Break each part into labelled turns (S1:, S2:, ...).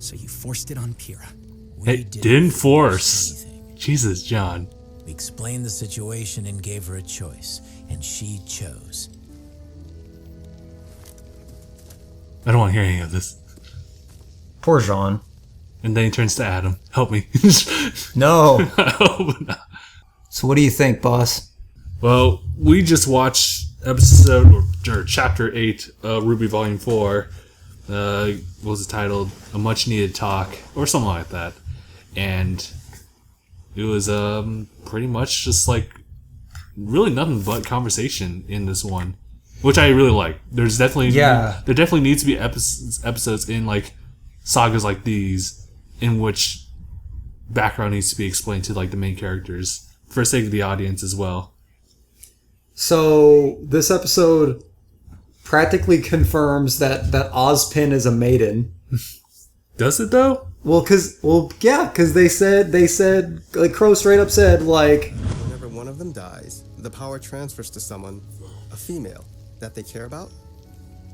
S1: So you forced it on Pyrrha.
S2: Hey, didn't force. Jesus, John.
S1: We explained the situation and gave her a choice, and she chose.
S2: I don't want to hear any of this.
S3: Poor Jean.
S2: And then he turns to Adam. Help me.
S3: No.
S2: I hope not.
S3: So what do you think, boss?
S2: Well, we just watched episode or chapter 8 of RWBY Volume 4. What was it titled? A Much Needed Talk, or something like that. And it was pretty much just like really nothing but conversation in this one, which I really like. There's definitely there definitely needs to be episodes in like sagas like these in which background needs to be explained to like the main characters for the sake of the audience as well.
S3: So this episode practically confirms that Ozpin is a maiden.
S2: Does it though?
S3: Well, because they said like Qrow straight up said like
S4: whenever one of them dies, the power transfers to someone, a female, that they care about.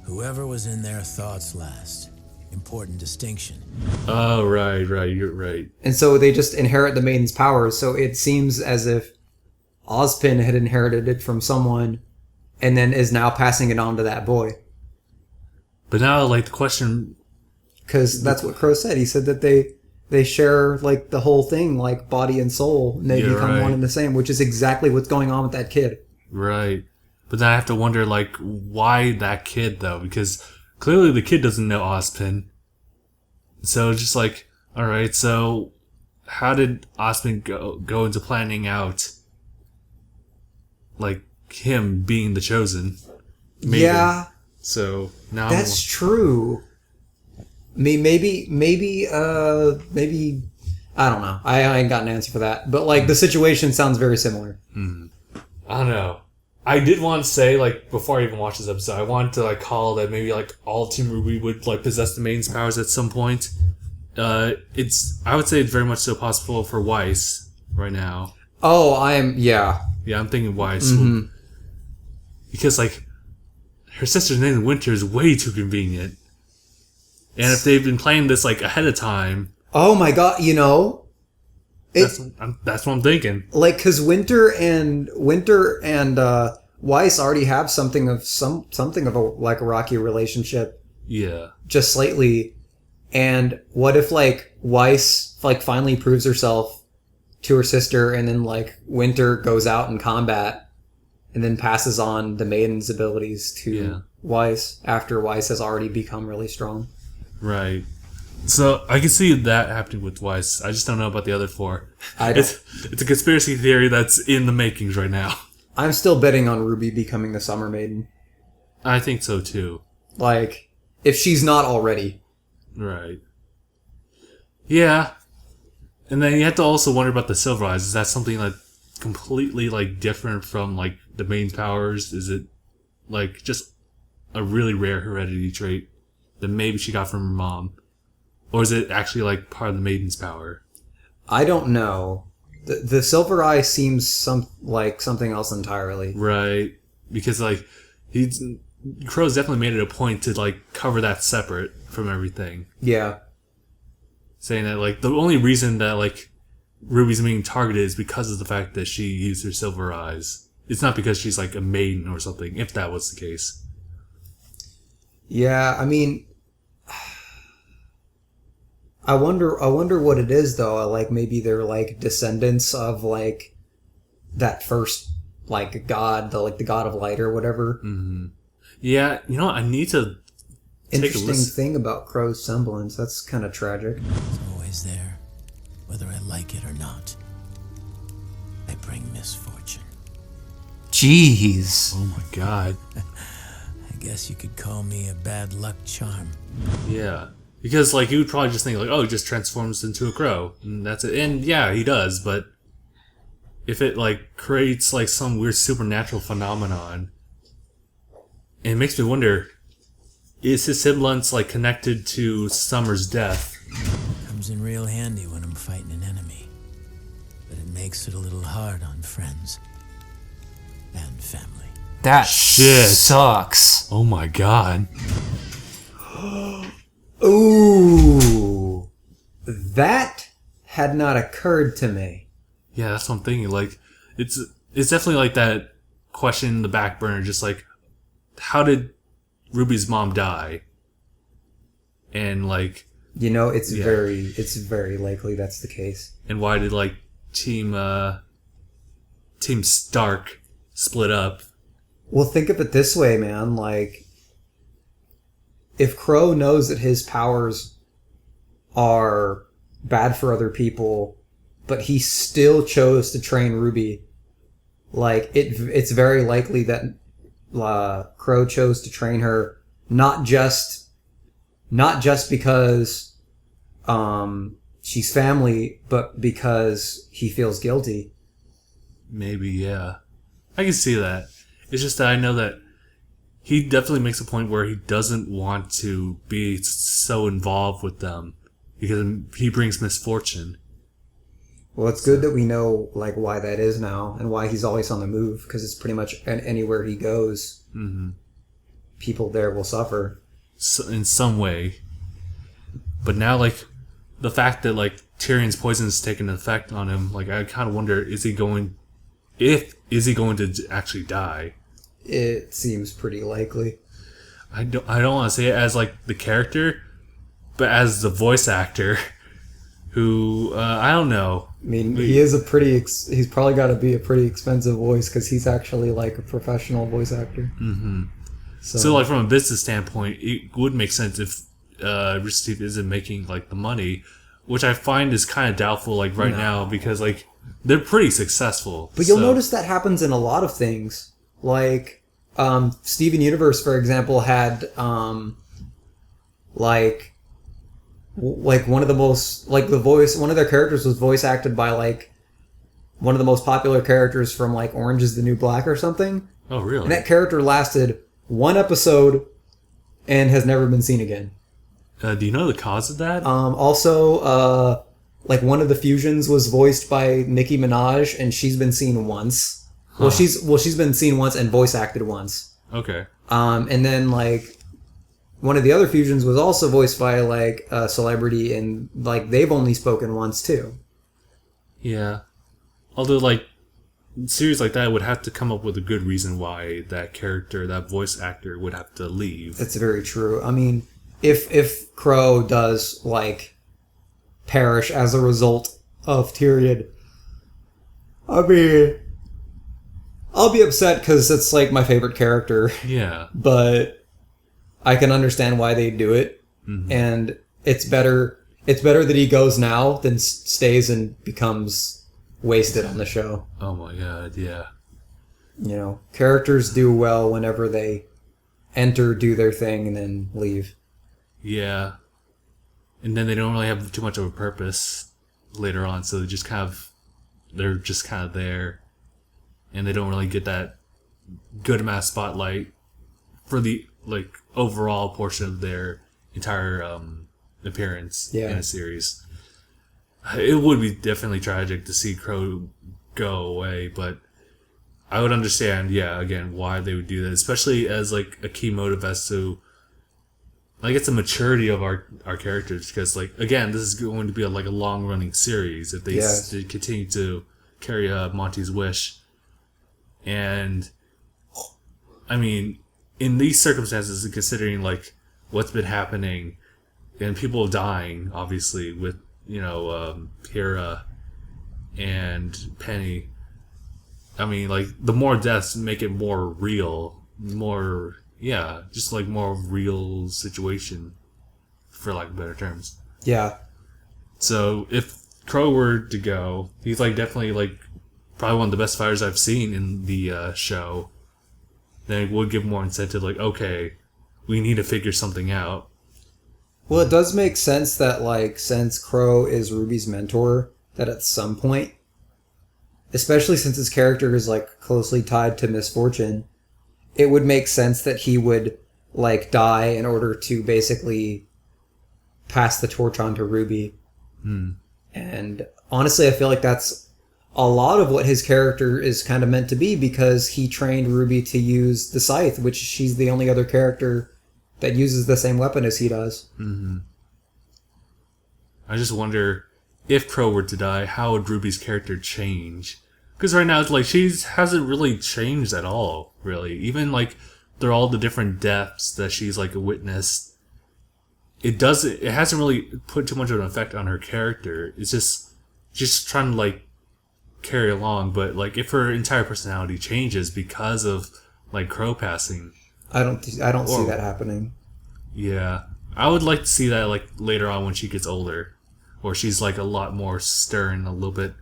S1: Whoever was in their thoughts last. Important distinction.
S2: Oh, right, you're right.
S3: And so they just inherit the maiden's powers. So it seems as if Ozpin had inherited it from someone, and then is now passing it on to that boy.
S2: But now, like the question.
S3: Because that's what Qrow said. He said that they share like the whole thing, like body and soul, and they become one and the same, which is exactly what's going on with that kid.
S2: Right. But then I have to wonder, like, why that kid, though? Because clearly the kid doesn't know Ozpin. So just like, alright, so how did Ozpin go into planning out, like, him being the chosen? Maybe. Yeah. So now
S3: that's true. Maybe, I don't know. I ain't got an answer for that. But, like, the situation sounds very similar.
S2: I don't know. I did want to say, like, before I even watched this episode, I wanted to, like, call that maybe, like, all Team RWBY would, like, possess the maiden's powers at some point. I would say it's very much so possible for Weiss right now.
S3: Oh, Yeah,
S2: I'm thinking Weiss. Mm-hmm. Because, like, her sister's name in Winter is way too convenient. And if they've been playing this, like, ahead of time...
S3: Oh my god,
S2: that's what I'm thinking.
S3: Like, because Winter and Weiss already have something of a rocky relationship.
S2: Yeah.
S3: Just slightly. And what if, like, Weiss, like, finally proves herself to her sister, and then, like, Winter goes out in combat and then passes on the maiden's abilities to Weiss after Weiss has already become really strong.
S2: Right. So I can see that happening with Weiss. I just don't know about the other four. It's a conspiracy theory that's in the makings right now.
S3: I'm still betting on RWBY becoming the Summer Maiden.
S2: I think so too.
S3: Like, if she's not already.
S2: Right. Yeah. And then you have to also wonder about the Silver Eyes. Is that something like completely like different from like the Maiden's powers? Is it like just a really rare heredity trait that maybe she got from her mom? Or is it actually like part of the Maiden's power? I
S3: don't know. The Silver Eye seems something else entirely.
S2: Right. Because like Qrow's definitely made it a point to like cover that separate from everything.
S3: Yeah.
S2: Saying that like the only reason that like Ruby's being targeted is because of the fact that she used her silver eyes. It's not because she's like a maiden or something, if that was the case.
S3: Yeah, I mean, I wonder what it is though. Like maybe they're like descendants of like that first like god, the god of light or whatever.
S2: Mm-hmm. Yeah, you know, I need to.
S3: Interesting thing about Qrow's semblance. That's kind of tragic.
S1: It's always there, whether I like it or not. I bring misfortune.
S3: Jeez.
S2: Oh my god.
S1: I guess you could call me a bad luck charm.
S2: Yeah. Because, like, you would probably just think, like, oh, he just transforms into a crow. And that's it. And, yeah, he does. But if it, like, creates, like, some weird supernatural phenomenon, it makes me wonder, is his semblance, like, connected to Summer's death?
S1: Comes in real handy when I'm fighting an enemy. But it makes it a little hard on friends. And family.
S3: That shit sucks.
S2: Oh my god.
S3: Ooh. had not occurred to me.
S2: Yeah, that's what I'm thinking. Like, it's definitely like that question in the back burner, just like, how did Ruby's mom die? And like,
S3: It's very likely that's the case.
S2: And why did like Team Stark split up?
S3: Well, think of it this way, man. Like, if Qrow knows that his powers are bad for other people, but he still chose to train Ruby, like, it's very likely that Qrow chose to train her not just because she's family, but because he feels guilty.
S2: Maybe, yeah. I can see that. It's just that I know that he definitely makes a point where he doesn't want to be so involved with them because he brings misfortune.
S3: Well, it's good that we know like why that is now and why he's always on the move, because it's pretty much anywhere he goes, people there will suffer.
S2: So, in some way. But now, like, the fact that, like, Tyrion's poison is taking effect on him, like, I kind of wonder, is he going to actually die?
S3: It seems pretty likely.
S2: I don't want to say it as, like, the character, but as the voice actor, who, I don't know.
S3: I mean, he is he's probably got to be a pretty expensive voice, because he's actually, like, a professional voice actor.
S2: Mm-hmm. So, like, from a business standpoint, it would make sense if Rooster Teeth isn't making, like, the money, which I find is kind of doubtful, like, right now, because, like, they're pretty successful.
S3: But you'll notice that happens in a lot of things. Like, Steven Universe, for example, had, like one of the most, like, one of their characters was voice acted by, like, one of the most popular characters from, like, Orange is the New Black or something.
S2: Oh, really?
S3: And that character lasted one episode and has never been seen again.
S2: Do you know the cause of that?
S3: Also, like, one of the fusions was voiced by Nicki Minaj, and she's been seen once. Huh. She's been seen once and voice acted once.
S2: Okay.
S3: And then, like, one of the other fusions was also voiced by, like, a celebrity, and, like, they've only spoken once too.
S2: Yeah. Although, like, series like that would have to come up with a good reason why that character, that voice actor, would have to leave.
S3: That's very true. I mean, if Qrow does, like, perish as a result of Tyrion, I mean, I'll be upset because it's, like, my favorite character.
S2: Yeah.
S3: But I can understand why they do it. Mm-hmm. And it's better that he goes now than stays and becomes wasted on the show.
S2: Oh my god, yeah.
S3: Characters do well whenever they enter, do their thing, and then leave.
S2: Yeah. And then they don't really have too much of a purpose later on, so they're just kind of there. And they don't really get that good amount of spotlight for the, like, overall portion of their entire appearance in a series. It would be definitely tragic to see Qrow go away, but I would understand, again, why they would do that, especially as, like, a key motive as to, like, it's a maturity of our characters, because, like, again, this is going to be a long-running series if they continue to carry Monty's wish. And, I mean, in these circumstances, and considering, like, what's been happening, and people dying, obviously, with, Pyrrha and Penny, I mean, like, the more deaths make it more real, just, like, more real situation, for lack of better terms.
S3: Yeah.
S2: So, if Qrow were to go, he's, like, definitely, like, probably one of the best fighters I've seen in the show. Then it would give more incentive, like, okay, we need to figure something out.
S3: Well, it does make sense that, like, since Qrow is Ruby's mentor, that at some point, especially since his character is, like, closely tied to misfortune, it would make sense that he would, like, die in order to basically pass the torch on to Ruby. And honestly, I feel like that's a lot of what his character is kind of meant to be, because he trained Ruby to use the scythe, which she's the only other character that uses the same weapon as he does.
S2: Mm-hmm. I just wonder if Qrow were to die, how would RWBY's character change? Because right now, it's like, she hasn't really changed at all, really. Even, like, through all the different deaths that she's, like, witnessed, it hasn't really put too much of an effect on her character. It's just trying to, like, carry along. But, like, if her entire personality changes because of, like, Qrow passing...
S3: I don't see that happening.
S2: Yeah. I would like to see that, like, later on when she gets older. Or she's, like, a lot more stern, a little bit...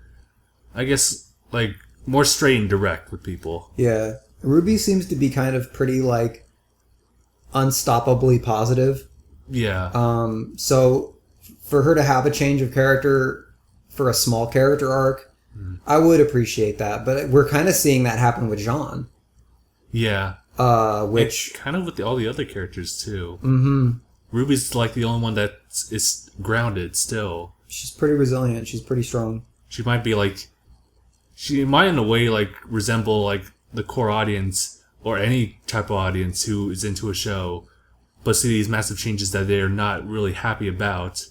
S2: I guess, like, more straight and direct with people.
S3: Yeah. RWBY seems to be kind of pretty, like, unstoppably positive.
S2: Yeah.
S3: So, for her to have a change of character for a small character arc, I would appreciate that. But we're kind of seeing that happen with Jean.
S2: Yeah.
S3: Which...
S2: And kind of with all the other characters, too. Mm-hmm. RWBY's, like, the only one that is grounded still.
S3: She's pretty resilient. She's pretty strong.
S2: She might be, like... She might, in a way, like, resemble, like, the core audience, or any type of audience who is into a show, but see these massive changes that they're not really happy about.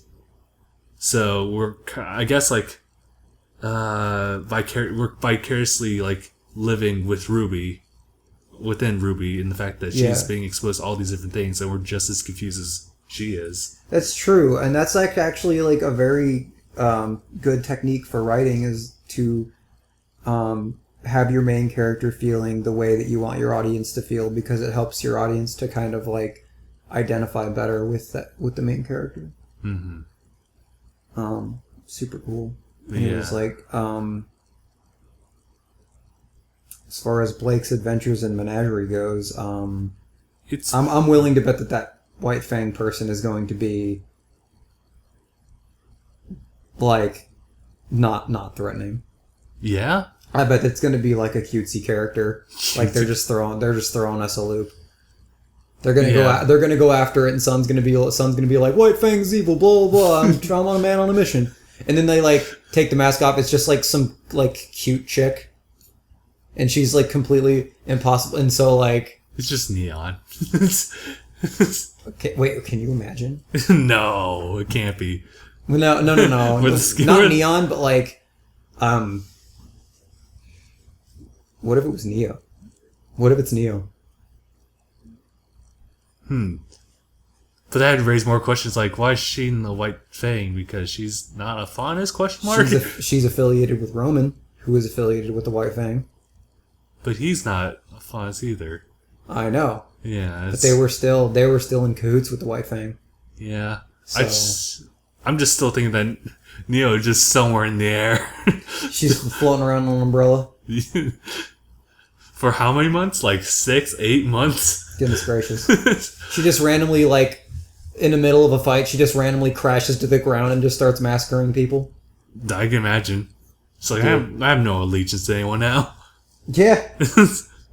S2: So, we're, I guess, like, we're vicariously, like, living with RWBY, within RWBY, in the fact that she's being exposed to all these different things, and we're just as confused as she is.
S3: That's true, and that's, like, actually, like, a very good technique for writing, is to... have your main character feeling the way that you want your audience to feel, because it helps your audience to kind of like identify better with the main character. Mm-hmm. Super cool. And it was like, as far as Blake's adventures in Menagerie goes, I'm willing to bet that White Fang person is going to be like not threatening.
S2: Yeah?
S3: I bet it's going to be like a cutesy character. Like they're just throwing us a loop. They're going to go after it, and Sun's going to be like, White Fang's evil, blah blah blah. I'm a man on a mission. And then they like take the mask off. It's just like some like cute chick, and she's like completely impossible. And so like
S2: it's just neon.
S3: Okay, wait, can you imagine?
S2: No, it can't be.
S3: Well, no. Not neon, but like what if it was Neo? What if it's Neo?
S2: But that would raise more questions like, why is she in the White Fang? Because she's not a Faunus, question mark?
S3: She's affiliated with Roman, who is affiliated with the White Fang.
S2: But he's not a Faunus either.
S3: I know.
S2: Yeah.
S3: But they were still in cahoots with the White Fang.
S2: Yeah.
S3: So,
S2: I'm just still thinking that Neo is just somewhere in the air.
S3: She's floating around on an umbrella.
S2: For how many months? Like 6, 8 months?
S3: Goodness gracious. She just randomly, like, in the middle of a fight, she just randomly crashes to the ground and just starts massacring people.
S2: I can imagine. It's like, I have no allegiance to anyone now.
S3: Yeah.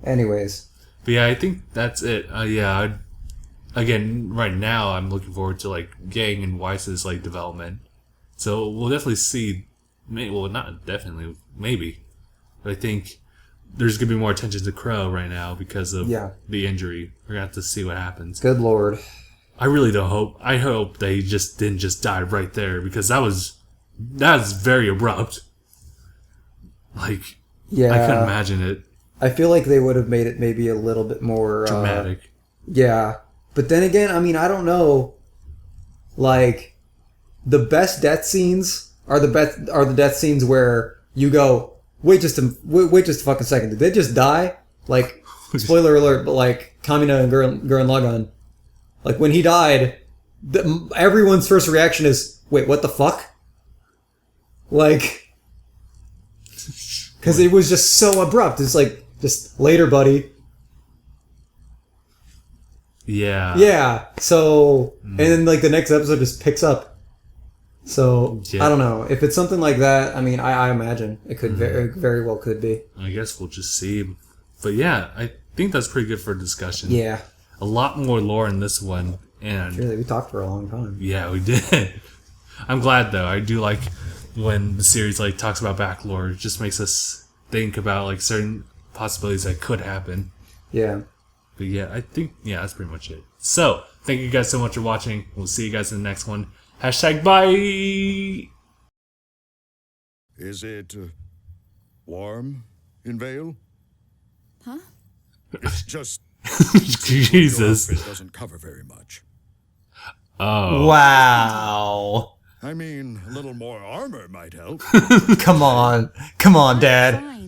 S3: Anyways.
S2: But yeah, I think that's it. Again, right now, I'm looking forward to, like, Gang and Weiss's, like, development. So we'll definitely see, well, not definitely, maybe. But I think there's going to be more attention to Qrow right now because of the injury. We're going to have to see what happens.
S3: Good lord.
S2: I really don't hope. I hope they didn't just die right there, because that was very abrupt. Like, I couldn't imagine it.
S3: I feel like they would have made it maybe a little bit more
S2: dramatic.
S3: Yeah. But then again, I mean, I don't know. Like, the best death scenes are the death scenes where you go, wait just a fucking second. Did they just die? Like, spoiler alert, but like Kamina and Gurren Lagann, like when he died, everyone's first reaction is, wait, what the fuck? Like, because it was just so abrupt. It's like, just later, buddy.
S2: Yeah.
S3: Yeah. So, and then like the next episode just picks up. So, I don't know. If it's something like that, I mean, I imagine it could very well could be.
S2: I guess we'll just see. But yeah, I think that's pretty good for a discussion.
S3: Yeah.
S2: A lot more lore in this one. And
S3: really, we talked for a long time.
S2: Yeah, we did. I'm glad, though. I do like when the series like talks about back lore. It just makes us think about like certain possibilities that could happen.
S3: Yeah.
S2: But yeah, I think, that's pretty much it. So, thank you guys so much for watching. We'll see you guys in the next one. #bye!
S5: Is it warm in Vale?
S6: Huh?
S5: It's just
S2: Jesus.
S5: your outfit doesn't cover very much.
S2: Oh.
S3: Wow.
S5: I mean, a little more armor might help.
S3: Come on,
S6: Fine,
S3: Dad.
S6: fine.